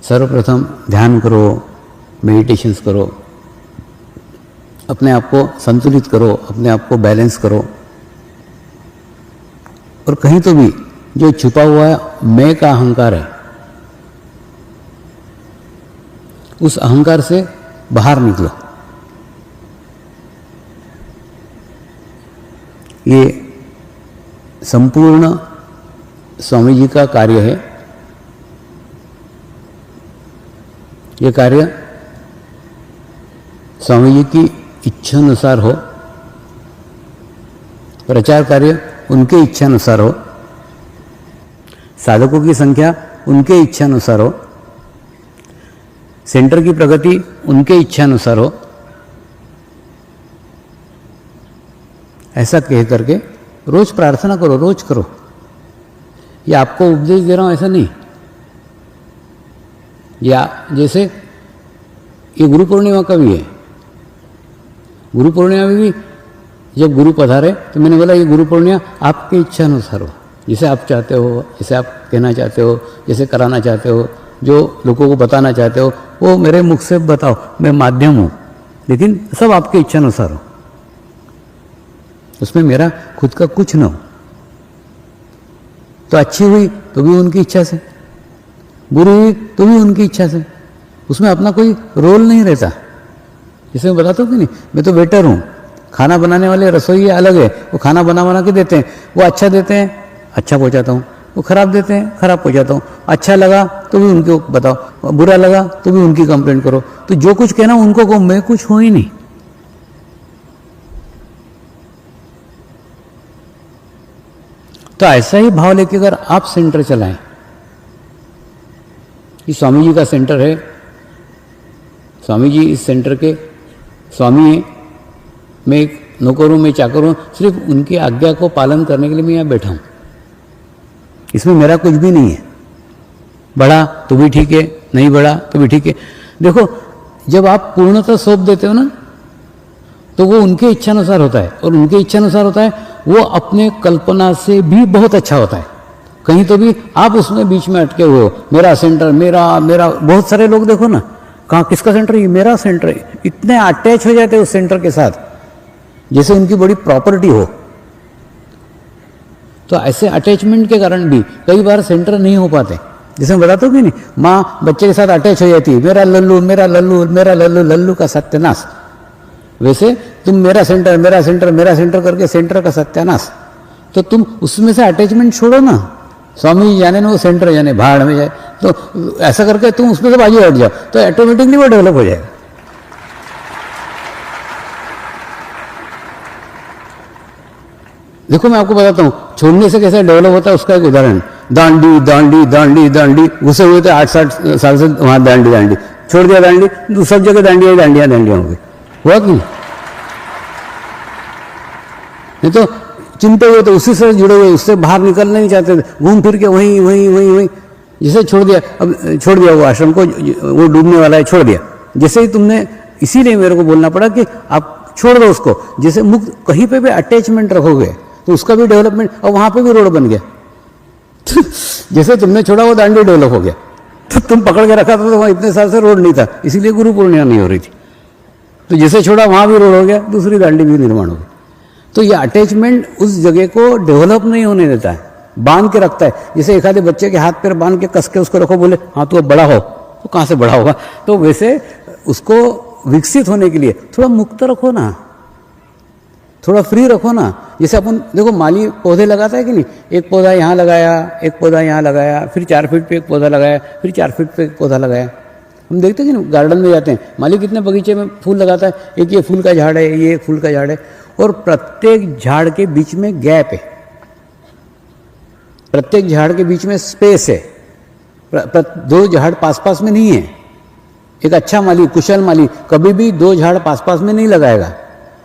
सर्वप्रथम ध्यान करो, मेडिटेशंस करो, अपने आप को संतुलित करो, अपने आप को बैलेंस करो। और कहीं तो भी जो छुपा हुआ मैं का अहंकार है, उस अहंकार से बाहर निकलो। ये संपूर्ण स्वामी जी का कार्य है। ये कार्य स्वामी जी की इच्छानुसार हो, प्रचार कार्य उनके इच्छानुसार हो, साधकों की संख्या उनके इच्छानुसार हो, सेंटर की प्रगति उनके इच्छानुसार हो, ऐसा कह करके रोज प्रार्थना करो, रोज करो। ये आपको उपदेश दे रहा हूं ऐसा नहीं। या जैसे ये गुरु पूर्णिमा का भी है। गुरु पूर्णिमा में भी जब गुरु पधारे तो मैंने बोला ये गुरु पूर्णिमा आपकी इच्छा अनुसार हो, जैसे आप चाहते हो, जैसे आप कहना चाहते हो, जैसे कराना चाहते हो, जो लोगों को बताना चाहते हो वो मेरे मुख से बताओ, मैं माध्यम हूँ, लेकिन सब आपकी इच्छा अनुसार हो, उसमें मेरा खुद का कुछ न हो। तो अच्छी हुई तो भी उनकी इच्छा से, बुरी हुई तो भी उनकी इच्छा से, उसमें अपना कोई रोल नहीं रहता। जैसे मैं बताता हूँ कि नहीं, मैं तो वेटर हूँ, खाना बनाने वाले रसोई अलग है, वो खाना बना के देते हैं, वो अच्छा देते हैं, अच्छा पहुँचाता हूँ, वो खराब देते हैं, खराब पहुँचाता हूँ। अच्छा लगा तो भी उनको बताओ, बुरा लगा तो भी उनकी कंप्लेंट करो। तो जो कुछ कहना उनको कहो, मैं कुछ हूँ ही नहीं। तो ऐसा ही भाव लेके अगर आप सेंटर चलाएं, ये स्वामी जी का सेंटर है, स्वामी जी इस सेंटर के स्वामी हैं, मैं एक नौकर हूँ, मैं चाकर हूँ, सिर्फ उनकी आज्ञा को पालन करने के लिए मैं यहाँ बैठा हूँ। इसमें मेरा कुछ भी नहीं है। बढ़ा तो भी ठीक है, नहीं बढ़ा तो भी ठीक है। देखो, जब आप पूर्णतः सौंप देते हो ना, तो वो उनके इच्छानुसार होता है, और उनके इच्छानुसार होता है वो अपने कल्पना से भी बहुत अच्छा होता है। कहीं तो भी आप उसमें बीच में अटके हुए हो, मेरा सेंटर, मेरा मेरा। बहुत सारे लोग देखो ना, कहाँ किसका सेंटर, ये मेरा सेंटर है, इतने अटैच हो जाते हैं उस सेंटर के साथ जैसे उनकी बड़ी प्रॉपर्टी हो। तो ऐसे अटैचमेंट के कारण भी कई बार सेंटर नहीं हो पाते। जैसे मैं बताता हूँ कि नहीं, माँ बच्चे के साथ अटैच हो जाती है, मेरा लल्लू मेरा लल्लू मेरा लल्लू, लल्लू का सत्यानाश। वैसे तुम मेरा सेंटर मेरा सेंटर मेरा सेंटर करके सेंटर का सत्यानाश। तो तुम उसमें से अटैचमेंट छोड़ो ना, स्वामी जी जाने ना वो सेंटर जाने, भाड़ में जाए, तो ऐसा करके तुम उसमें से बाजू हट जाओ, तो ऑटोमेटिकली वो डेवलप हो जाएगा। देखो मैं आपको बताता हूँ, छोड़ने से कैसे डेवलप होता है उसका एक उदाहरण। दांडी दांडी दांडी दांडी, घुसे हुए थे 8-7 साल से वहां, दांडी दांडी छोड़ दिया, दांडी तो सब जगह दांडियां दांडियां दांडियां हो गई, हुआ कि नहीं? तो चिंते हुए तो उसी से जुड़े हुए, उससे बाहर निकलना नहीं चाहते थे, घूम फिर के वहीं वहीं वहीं वहीं। जैसे छोड़ दिया, अब छोड़ दिया वो आश्रम को, वो डूबने वाला है, छोड़ दिया। जैसे ही तुमने, इसीलिए मेरे को बोलना पड़ा कि आप छोड़ दो उसको। जैसे मुक्त कहीं पे भी अटैचमेंट रखोगे तो उसका भी डेवलपमेंट, और वहां पे भी रोड बन गया। जैसे तुमने छोड़ा वो दांडी डेवलप हो गया, तो तुम पकड़ के रखा था तो वहां इतने साल से रोड नहीं था, इसीलिए गुरु पूर्णिमा नहीं हो रही थी। तो जैसे छोड़ा वहां भी रोड हो गया, दूसरी दांडी भी निर्माण हो गई। तो ये अटैचमेंट उस जगह को डेवलप नहीं होने देता है, बांध के रखता है। जैसे एक आधे बच्चे के हाथ पैर बांध के कस के उसको रखो, बोले हाँ तू अब बड़ा हो, तो कहाँ से बड़ा होगा? तो वैसे उसको विकसित होने के लिए थोड़ा मुक्त रखो ना, थोड़ा फ्री रखो ना। जैसे अपन देखो माली पौधे लगाता है कि नहीं, एक पौधा यहाँ लगाया, एक पौधा यहाँ लगाया, फिर 4 फीट पे एक पौधा लगाया, फिर 4 फीट पे एक पौधा लगाया। हम देखते हैं कि नहीं, गार्डन में जाते हैं, माली कितने बगीचे में फूल लगाता है, एक ये फूल का झाड़ है, ये फूल का झाड़ है, और प्रत्येक झाड़ के बीच में गैप है, प्रत्येक झाड़ के बीच में स्पेस है। 2 झाड़ पास पास में नहीं है। एक अच्छा माली, कुशल माली कभी भी 2 झाड़ पास पास में नहीं लगाएगा।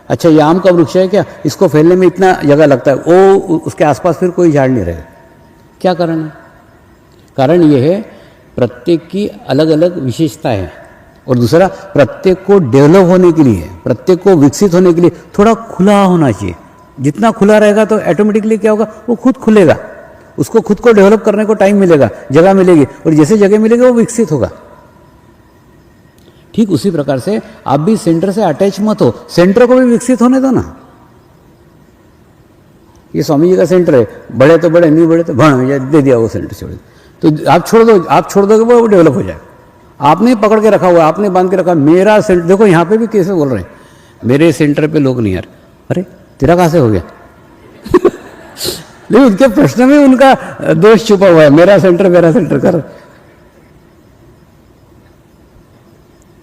अच्छा ये आम का वृक्ष है क्या, इसको फैलने में इतना जगह लगता है, वो उसके आसपास फिर कोई झाड़ नहीं रहेगा। क्या कारण है? कारण ये है प्रत्येक की अलग अलग विशेषता है, और दूसरा प्रत्येक को डेवलप होने के लिए, प्रत्येक को विकसित होने के लिए थोड़ा खुला होना चाहिए। जितना खुला रहेगा तो ऑटोमेटिकली क्या होगा, वो खुद खुलेगा, उसको खुद को डेवलप करने को टाइम मिलेगा, जगह मिलेगी, और जैसे जगह मिलेगी वो विकसित होगा। ठीक उसी प्रकार से आप भी सेंटर से अटैच मत हो, सेंटर को भी विकसित होने दो ना। ये स्वामी जी का सेंटर है, बड़े तो बड़े, नहीं बड़े तो भण दे दिया वो सेंटर छोड़, तो आप छोड़ दो, आप छोड़ दोगे वो डेवलप हो जाएगा। आपने पकड़ के रखा हुआ, आपने बांध के रखा मेरा सेंटर। देखो यहाँ पे भी कैसे बोल रहे हैं, मेरे सेंटर पे लोग नहीं आ रहे। अरे तेरा कहाँ से हो गया? लेकिन उनके प्रश्न में उनका दोष छुपा हुआ है, मेरा सेंटर कर।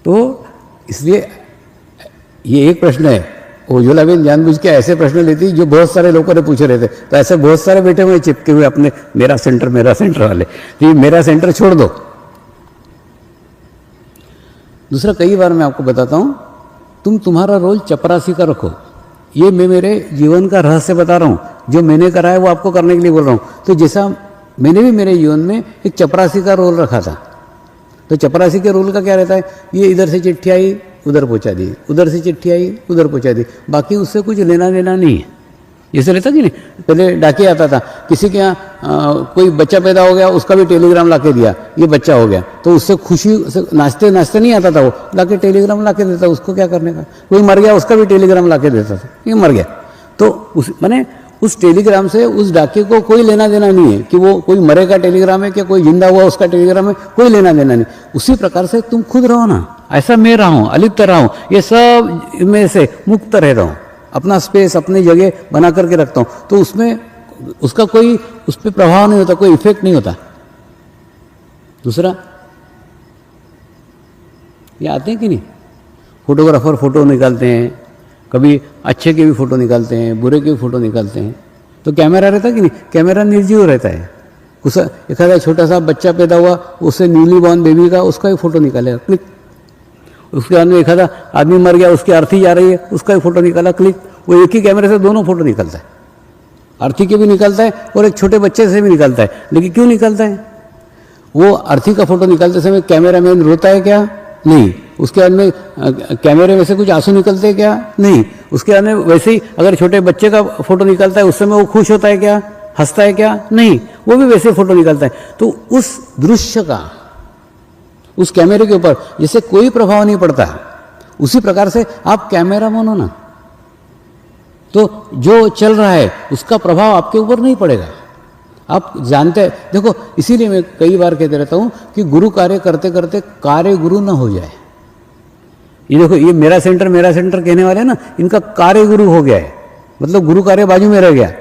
तो इसलिए ये एक प्रश्न है, उज्ज्वलाबेन जानबूझ के ऐसे प्रश्न लेती जो बहुत सारे लोगों ने पूछे रहते, तो ऐसे बहुत सारे बैठे हुए चिपके हुए अपने मेरा सेंटर वाले, तो मेरा सेंटर छोड़ दो। दूसरा, कई बार मैं आपको बताता हूं, तुम्हारा रोल चपरासी का रखो। ये मैं मेरे जीवन का रहस्य बता रहा हूं, जो मैंने करा है वो आपको करने के लिए बोल रहा हूं। तो जैसा मैंने भी मेरे जीवन में एक चपरासी का रोल रखा था, तो चपरासी के रोल का क्या रहता है, ये इधर से चिट्ठी आई उधर पहुंचा दी, उधर से चिट्ठी आई उधर पहुंचा दी, बाकी उससे कुछ लेना देना नहीं है। जैसे रहता कि नहीं, पहले डाकिया आता था, किसी के यहाँ कोई बच्चा पैदा हो गया, उसका भी टेलीग्राम ला के दिया, ये बच्चा हो गया, तो उससे खुशी से नाचते नाचते नहीं आता था, वो ला के टेलीग्राम ला के देता, उसको क्या करने का। कोई मर गया, उसका भी टेलीग्राम ला के देता था, ये मर गया, तो माने उस टेलीग्राम से उस डाकिये को कोई लेना देना नहीं है कि वो कोई मरे का टेलीग्राम है कि कोई जिंदा हुआ उसका टेलीग्राम है, कोई लेना देना नहीं। उसी प्रकार से तुम खुद रहो ना, ऐसा मैं रहा हूँ, अलिप्त रहा हूँ, ये सब में से मुक्त रहता हूँ, अपना स्पेस अपनी जगह बना करके रखता हूँ, तो उसमें उसका कोई उस पर प्रभाव नहीं होता, कोई इफेक्ट नहीं होता। दूसरा, ये आते हैं कि नहीं, फोटोग्राफर फोटो निकालते हैं, कभी अच्छे के भी फोटो निकालते हैं, बुरे के भी फोटो निकालते हैं, तो कैमरा रहता है कि नहीं, कैमरा निर्जीव रहता है। कुछ एखादा छोटा सा बच्चा पैदा हुआ, उससे न्यूली बॉर्न बेबी का उसका भी फोटो निकालेगा, क्लिक। उसके बाद में एखादा आदमी मर गया, उसकी अर्थी जा रही है, उसका भी फोटो निकाला, क्लिक। वो एक ही कैमरे से दोनों फोटो निकलता है, अर्थी के भी निकलता है और एक छोटे बच्चे से भी निकलता है। लेकिन क्यों निकलता है? वो अर्थी का फोटो निकालते समय कैमरामैन रोता है क्या? नहीं। उसके बाद में कैमरे में से कुछ आंसू निकलते हैं क्या? नहीं। उसके बाद में वैसे ही अगर छोटे बच्चे का फोटो निकलता है, उस समय वो खुश होता है क्या, हंसता है क्या? नहीं, वो भी वैसे फोटो निकलता है। तो उस दृश्य का उस कैमरे के ऊपर जैसे कोई प्रभाव नहीं पड़ता, उसी प्रकार से आप कैमरामैन हो ना, तो जो चल रहा है उसका प्रभाव आपके ऊपर नहीं पड़ेगा। आप जानते हैं, देखो इसीलिए मैं कई बार कहते रहता हूं कि गुरु कार्य करते करते कार्य गुरु ना हो जाए। ये देखो, ये मेरा सेंटर कहने वाले ना, इनका कार्य गुरु हो गया है, मतलब गुरु कार्य बाजू में रह गया।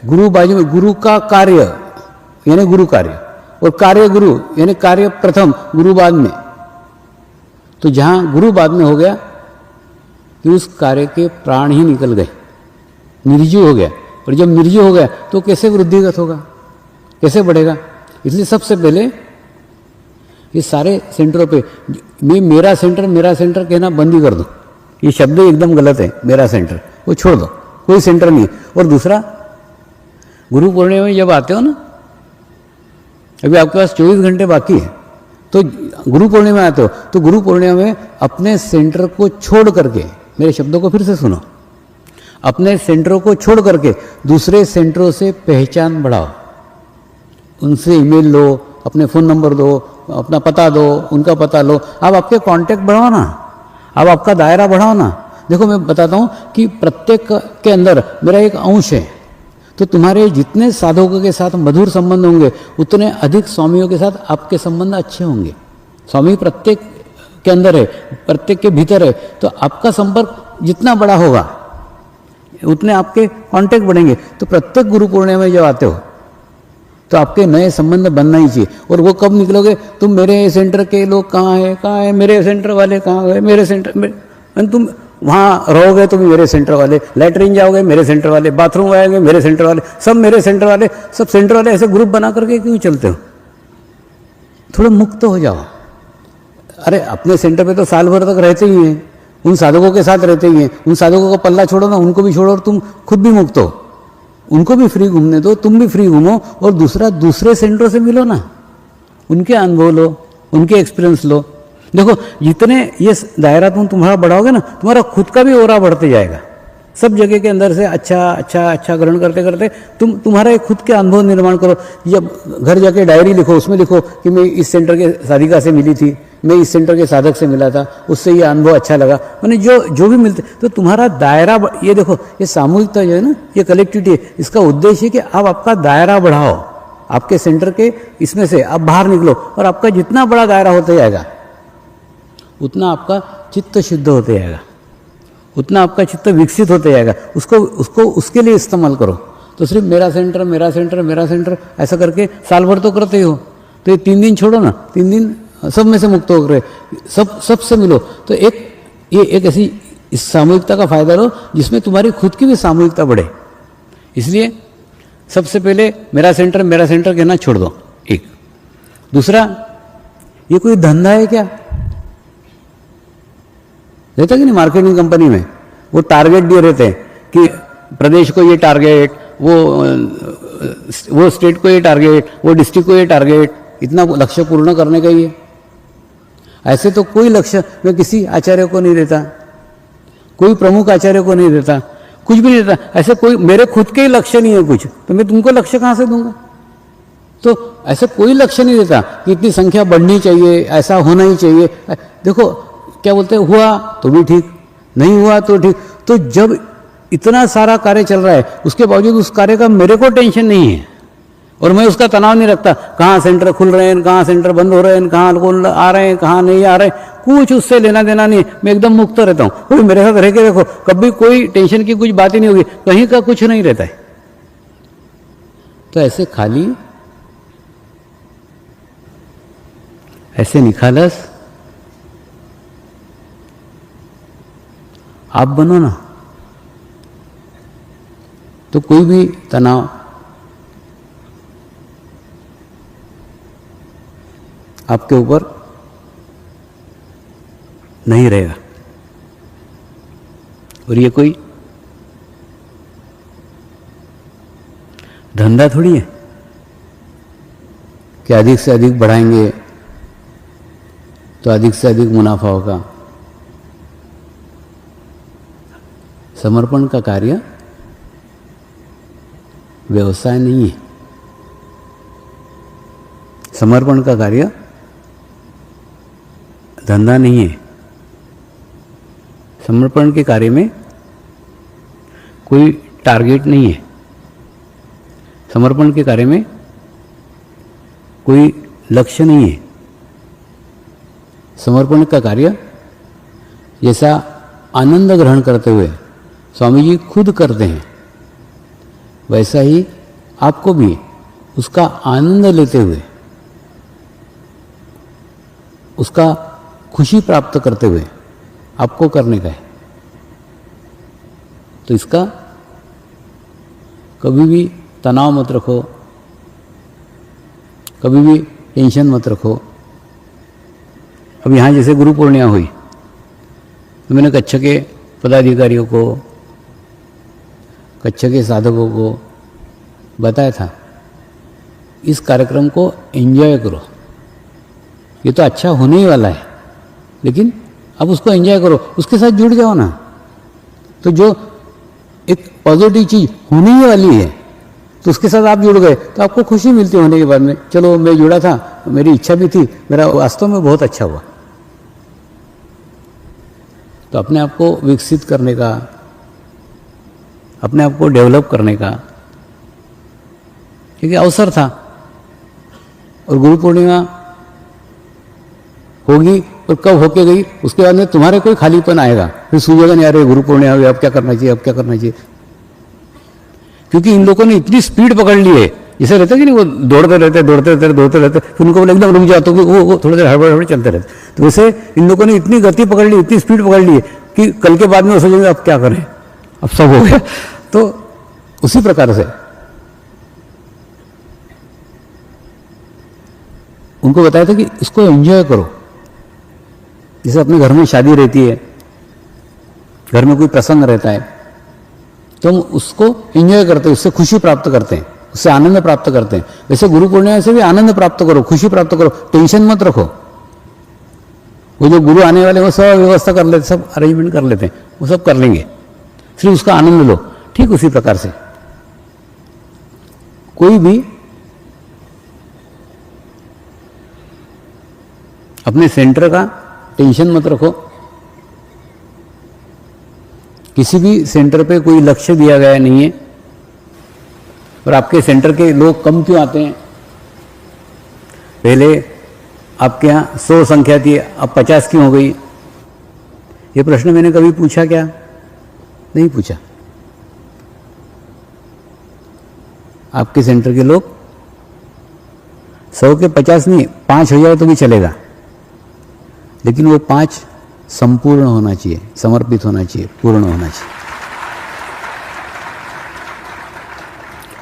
गुरु बाजू में, गुरु का कार्य यानी गुरु कार्य, और कार्य गुरु यानी कार्य प्रथम, गुरु बाद में। तो जहां गुरु बाद में हो गया कि उस कार्य के प्राण ही निकल गए, निर्जीव हो गया। और जब निर्जीव हो गया तो कैसे वृद्धिगत होगा, कैसे बढ़ेगा? इसलिए सबसे पहले ये सारे सेंटरों पे मैं मेरा सेंटर कहना बंद ही कर दो। ये शब्द एकदम गलत है, मेरा सेंटर वो छोड़ दो, कोई सेंटर नहीं है। और दूसरा, गुरु पूर्णिमा में जब आते हो ना, अभी आपके पास 24 घंटे बाकी है, तो गुरु पूर्णिमा आते हो, तो गुरु पूर्णिमा में अपने सेंटर को छोड़ करके, मेरे शब्दों को फिर से सुनो, अपने सेंटरों को छोड़ करके दूसरे सेंटरों से पहचान बढ़ाओ। उनसे ईमेल लो, अपने फ़ोन नंबर दो, अपना पता दो, उनका पता लो, आप आपके कांटेक्ट बढ़ाओ ना, आप आपका दायरा बढ़ाओ ना। देखो मैं बताता हूँ कि प्रत्येक के अंदर मेरा एक अंश है, तो तुम्हारे जितने साधकों के साथ मधुर संबंध होंगे, उतने अधिक स्वामियों के साथ आपके संबंध अच्छे होंगे। स्वामी प्रत्येक के अंदर है, प्रत्येक के भीतर है, तो आपका संपर्क जितना बड़ा होगा उतने आपके कांटेक्ट बढ़ेंगे। तो प्रत्येक गुरु पूर्णिमा में जब आते हो तो आपके नए संबंध बनना ही चाहिए। और वो कब निकलोगे? तुम मेरे सेंटर के लोग कहाँ है, मेरे सेंटर वाले कहाँ गए, मेरे सेंटर, तुम वहाँ रहोगे तो भी मेरे सेंटर वाले, लैटरिन जाओगे मेरे सेंटर वाले, बाथरूम आएंगे मेरे सेंटर वाले, सब मेरे सेंटर वाले, सब सेंटर वाले। ऐसे ग्रुप बना करके क्यों चलते हो? थोड़ा मुक्त हो जाओ। अरे अपने सेंटर पे तो साल भर तक रहते ही हैं, उन साधकों के साथ रहते ही हैं, उन साधकों का पल्ला छोड़ो ना, उनको भी छोड़ो और तुम खुद भी मुक्त हो, उनको भी फ्री घूमने दो, तुम भी फ्री घूमो। और दूसरे सेंटरों से मिलो ना, उनके अनुभव लो, उनके एक्सपीरियंस लो। देखो जितने ये दायरा तुम्हारा बढ़ाओगे ना, तुम्हारा खुद का भी ओरा बढ़ते जाएगा। सब जगह के अंदर से अच्छा ग्रहण करते करते तुम्हारा एक खुद के अनुभव निर्माण करो। जब घर जाके डायरी लिखो, उसमें लिखो कि मैं इस सेंटर के साधिका से मिली थी, मैं इस सेंटर के साधक से मिला था, उससे ये अनुभव अच्छा लगा, मैंने जो भी मिलते, तो तुम्हारा दायरा, ये देखो ये सामूहिकता जो है ना, ये कलेक्टिविटी है, इसका उद्देश्य है कि आप आपका दायरा बढ़ाओ, आपके सेंटर के इसमें से आप बाहर निकलो, और आपका जितना बड़ा दायरा होता जाएगा उतना आपका चित्त शुद्ध होते जाएगा, उतना आपका चित्त विकसित होते जाएगा। उसको उसके लिए इस्तेमाल करो। तो सिर्फ मेरा सेंटर मेरा सेंटर मेरा सेंटर ऐसा करके साल भर तो करते ही हो, तो ये 3 दिन छोड़ो ना, 3 दिन सब में से मुक्त हो गए, सबसे मिलो। तो एक ऐसी इस सामूहिकता का फायदा लो जिसमें तुम्हारी खुद की भी सामूहिकता बढ़े। इसलिए सबसे पहले मेरा सेंटर कहना छोड़ दो, एक। दूसरा, ये कोई धंधा है क्या? रहता कि नहीं मार्केटिंग कंपनी में वो टारगेट दिए रहते हैं कि प्रदेश को ये टारगेट, वो स्टेट को ये टारगेट, वो डिस्ट्रिक्ट को ये टारगेट, इतना लक्ष्य पूर्ण करने का ही है। ऐसे तो कोई लक्ष्य मैं किसी आचार्य को नहीं देता, कोई प्रमुख आचार्य को नहीं देता, कुछ भी नहीं देता। ऐसे कोई मेरे खुद के ही लक्ष्य नहीं है कुछ, तो मैं तुमको लक्ष्य कहाँ से दूंगा? तो ऐसे कोई लक्ष्य नहीं देता कि इतनी संख्या बढ़नी चाहिए, ऐसा होना ही चाहिए। देखो क्या बोलते हैं, हुआ तो भी ठीक, नहीं हुआ तो ठीक। तो जब इतना सारा कार्य चल रहा है, उसके बावजूद उस कार्य का मेरे को टेंशन नहीं है और मैं उसका तनाव नहीं रखता, कहाँ सेंटर खुल रहे हैं, कहाँ सेंटर बंद हो रहे हैं, कहाँ लोग आ रहे हैं, कहाँ नहीं आ रहे हैं, कुछ उससे लेना देना नहीं। मैं एकदम मुक्त रहता हूँ। कोई मेरे साथ रह के देखो, कभी कोई टेंशन की कुछ बात ही नहीं होगी, कहीं का कुछ नहीं रहता है। तो ऐसे खाली, ऐसे निखालस आप बनो ना, तो कोई भी तनाव आपके ऊपर नहीं रहेगा। और ये कोई धंधा थोड़ी है कि अधिक से अधिक बढ़ाएंगे तो अधिक से अधिक मुनाफा होगा। समर्पण का कार्य व्यवसाय नहीं है। समर्पण का कार्य धंधा नहीं है। समर्पण के कार्य में कोई टारगेट नहीं है। समर्पण के कार्य में कोई लक्ष्य नहीं है। समर्पण का कार्य जैसा आनंद ग्रहण करते हुए स्वामी जी खुद करते हैं, वैसा ही आपको भी उसका आनंद लेते हुए, उसका खुशी प्राप्त करते हुए आपको करने का है। तो इसका कभी भी तनाव मत रखो, कभी भी टेंशन मत रखो। अब यहाँ जैसे गुरु पूर्णिमा हुई तो मैंने कच्छ के पदाधिकारियों को, कच्छ के साधकों को बताया था, इस कार्यक्रम को एंजॉय करो। ये तो अच्छा होने ही वाला है, लेकिन अब उसको एंजॉय करो, उसके साथ जुड़ जाओ ना। तो जो एक पॉजिटिव चीज़ होने ही वाली है, तो उसके साथ आप जुड़ गए तो आपको खुशी मिलती होने के बाद में, चलो मैं जुड़ा था, मेरी इच्छा भी थी, मेरा वास्तव में बहुत अच्छा हुआ। तो अपने आप को विकसित करने का, अपने आप को डेवलप करने का क्योंकि अवसर था। और गुरु पूर्णिमा होगी और कब होके गई, उसके बाद में तुम्हारे कोई खालीपन आएगा, फिर सूझेगा नहीं अरे गुरु पूर्णिमा हुई, अब क्या करना चाहिए, अब क्या करना चाहिए। क्योंकि इन लोगों ने इतनी स्पीड पकड़ ली है, जैसे रहता कि नहीं वो दौड़ते रहते, फिर उनको बोले एकदम रुक जाओ, तो वो थोड़ी देर हड़बड़ चलते रहते। तो वैसे इन लोगों ने इतनी गति पकड़ ली, इतनी स्पीड पकड़ ली है कि कल के बाद में वो सोचेंगे अब क्या करें, अब सब हो गया। तो उसी प्रकार से उनको बताया था कि इसको एंजॉय करो। जैसे अपने घर में शादी रहती है, घर में कोई प्रसंग रहता है, तो हम उसको एंजॉय करते हैं, उससे खुशी प्राप्त करते हैं, उससे आनंद प्राप्त करते हैं। वैसे गुरु पूर्णिमा से भी आनंद प्राप्त करो, खुशी प्राप्त करो, टेंशन मत रखो। वो जो गुरु आने वाले वो सब व्यवस्था कर लेते, सब अरेंजमेंट कर लेते हैं, वो सब कर लेंगे, सिर्फ उसका आनंद लो। ठीक उसी प्रकार से कोई भी अपने सेंटर का टेंशन मत रखो। किसी भी सेंटर पे कोई लक्ष्य दिया गया नहीं है। और आपके सेंटर के लोग कम क्यों आते हैं? पहले आपके यहाँ 100 संख्या थी, अब 50 क्यों हो गई? ये प्रश्न मैंने कभी पूछा क्या? नहीं पूछा। आपके सेंटर के लोग 100 के 50 नहीं, 5 हो जाए तो भी चलेगा, लेकिन वो 5 संपूर्ण होना चाहिए, समर्पित होना चाहिए, पूर्ण होना चाहिए।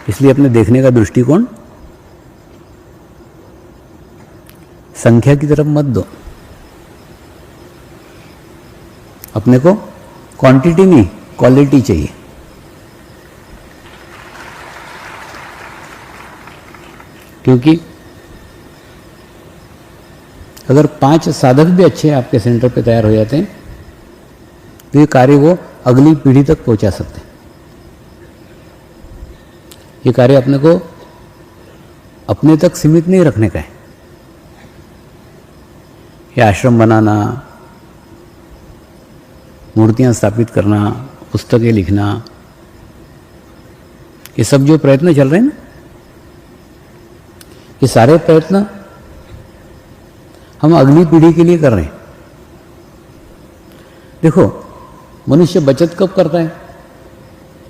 इसलिए अपने देखने का दृष्टिकोण संख्या की तरफ मत दो। अपने को क्वांटिटी नहीं, क्वालिटी चाहिए। क्योंकि अगर 5 साधक भी अच्छे आपके सेंटर पे तैयार हो जाते हैं तो ये कार्य को अगली पीढ़ी तक पहुंचा सकते हैं। ये कार्य अपने को अपने तक सीमित नहीं रखने का है। ये आश्रम बनाना, मूर्तियां स्थापित करना, पुस्तकें लिखना, ये सब जो प्रयत्न चल रहे हैं ना, ये सारे प्रयत्न हम अगली पीढ़ी के लिए कर रहे हैं। देखो, मनुष्य बचत कब करता है?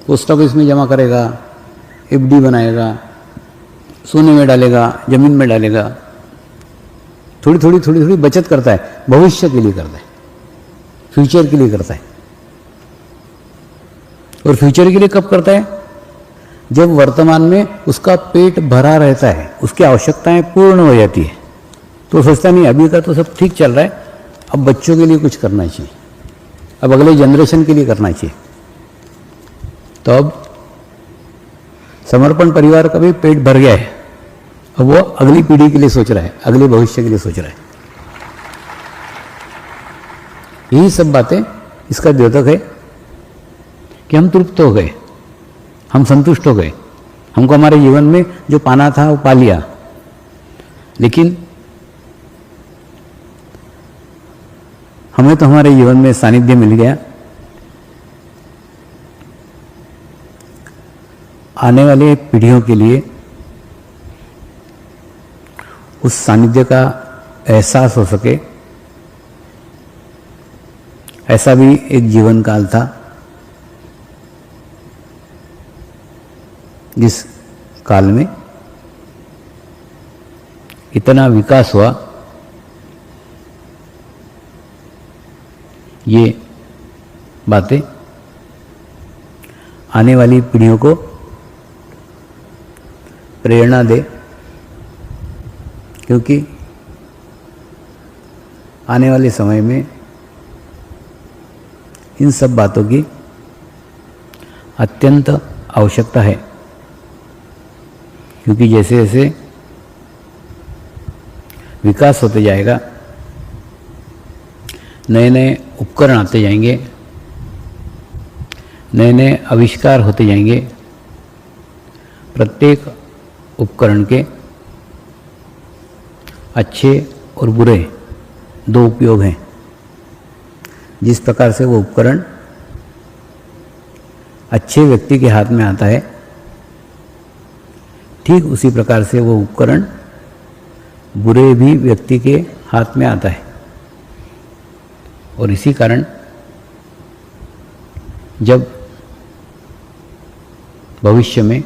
पोस्ट ऑफिस में जमा करेगा, एफडी बनाएगा, सोने में डालेगा, जमीन में डालेगा, थोड़ी थोड़ी बचत करता है, भविष्य के लिए करता है, फ्यूचर के लिए करता है। और फ्यूचर के लिए कब करता है? जब वर्तमान में उसका पेट भरा रहता है, उसकी आवश्यकताएं पूर्ण हो जाती है, तो सोचता नहीं अभी का तो सब ठीक चल रहा है, अब बच्चों के लिए कुछ करना चाहिए, अब अगले जनरेशन के लिए करना चाहिए। तो अब समर्पण परिवार का भी पेट भर गया है, अब वो अगली पीढ़ी के लिए सोच रहा है, अगले भविष्य के लिए सोच रहा है। यही सब बातें इसका द्योतक है कि हम तृप्त हो गए, हम संतुष्ट हो गए, हमको हमारे जीवन में जो पाना था वो पा लिया। लेकिन हमें तो हमारे जीवन में सानिध्य मिल गया, आने वाले पीढ़ियों के लिए उस सानिध्य का एहसास हो सके, ऐसा भी एक जीवन काल था जिस काल में इतना विकास हुआ। ये बातें आने वाली पीढ़ियों को प्रेरणा दे, क्योंकि आने वाले समय में इन सब बातों की अत्यंत आवश्यकता है। क्योंकि जैसे जैसे विकास होते जाएगा, नए नए उपकरण आते जाएंगे, नए नए आविष्कार होते जाएंगे। प्रत्येक उपकरण के अच्छे और बुरे 2 उपयोग हैं। जिस प्रकार से वो उपकरण अच्छे व्यक्ति के हाथ में आता है, ठीक उसी प्रकार से वो उपकरण बुरे भी व्यक्ति के हाथ में आता है। और इसी कारण जब भविष्य में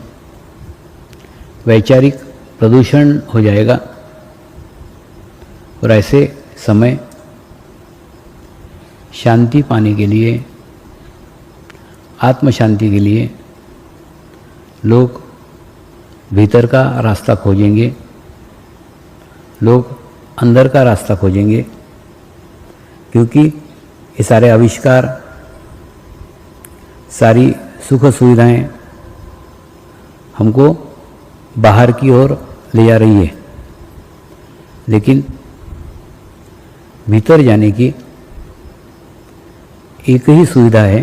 वैचारिक प्रदूषण हो जाएगा और ऐसे समय शांति पाने के लिए, आत्म शांति के लिए लोग भीतर का रास्ता खोजेंगे, लोग अंदर का रास्ता खोजेंगे। क्योंकि ये सारे आविष्कार, सारी सुख सुविधाएं हमको बाहर की ओर ले जा रही है, लेकिन भीतर जाने की एक ही सुविधा है,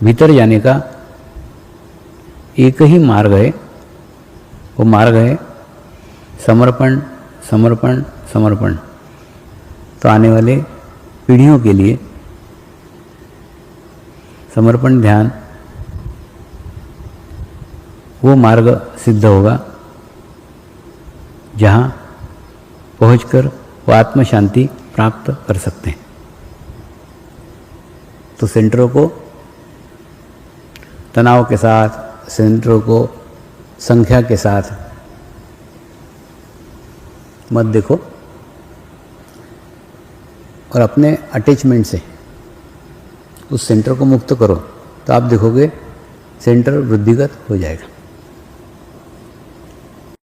भीतर जाने का एक ही मार्ग है। वो मार्ग है समर्पण, समर्पण, समर्पण, तो आने वाले पीढ़ियों के लिए समर्पण ध्यान वो मार्ग सिद्ध होगा जहाँ पहुंचकर वो आत्म शांति प्राप्त कर सकते हैं। तो सेंटरों को तनाव के साथ, सेंटरों को संख्या के साथ मत देखो और अपने अटैचमेंट से उस सेंटर को मुक्त करो, तो आप देखोगे सेंटर वृद्धिगत हो जाएगा।